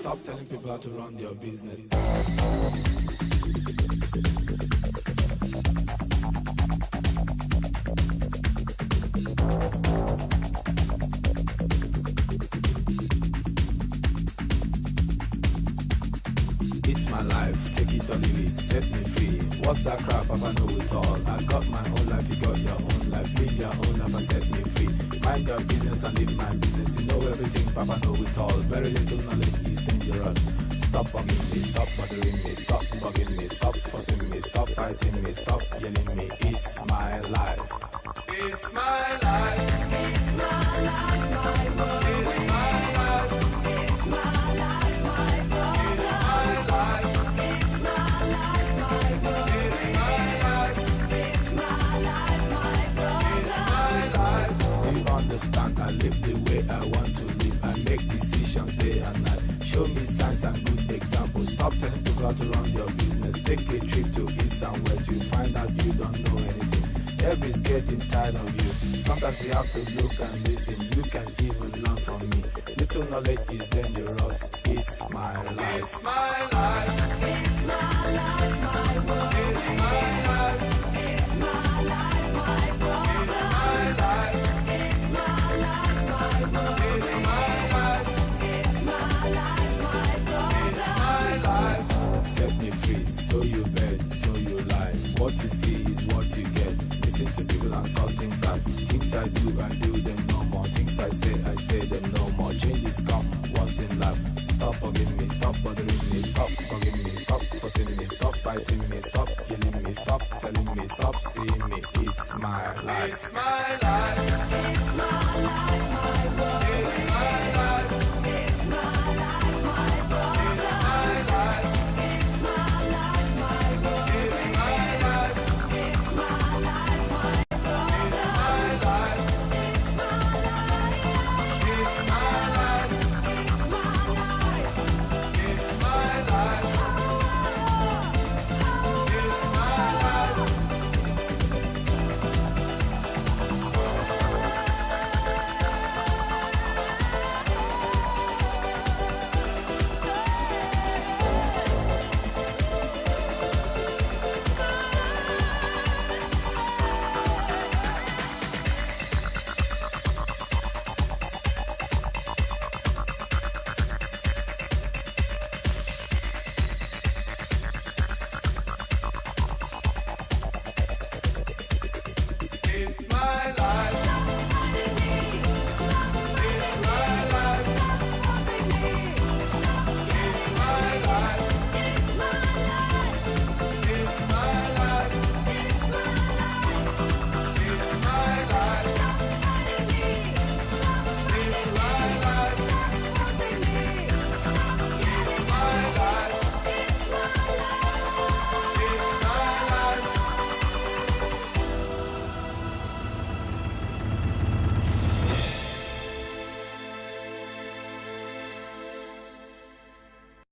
Stop telling people how to run their business. It's my life, take it or leave it, set me free. What's that crap? Papa know it all. I got my own life, you got your own life. Live your own life and set me free. Mind your business and live my business. You know everything, Papa know it all. Very little knowledge is dangerous. Stop bugging me, stop bothering me, stop bugging me, stop fussing me, stop fighting me, stop yelling me. It's my life. It's my life. It's my life, my world. It's my life. It's my life, my world. It's my life. It's my life, my world. It's my life. It's my life, my world. It's my life. Do you understand? I live the way I want to live. I make decisions day and night. Show me signs and good examples. Stop telling people how to run your business. Take a trip to east and west. You find out you don't know anything. Everybody's getting tired of you. Sometimes you have to look and listen. You can even learn from me. Little knowledge is dangerous. It's my life. It's my life. It's my life, my world. It's my life. It's my life, my world. It's my life. It's my life, my world. It's my life. It's my life, my world. It's my life. Set me free, so you bet, so you lie. What you see is what you get. Listen to people and saw things I do them no more. Things I say them no more. Changes come once in life. Stop bugging me, stop bothering me, stop bugging me, stop fussing me, stop fighting me, stop yelling me, stop telling me, stop seeing me. It's my life. It's my life. It's my life, my world. It's my life. It's my life, my world. It's my life. It's my life, my world. It's my life. It's my life, my world. It's my life. It's my life. It's my life. It's my life. It's my life. It's my life.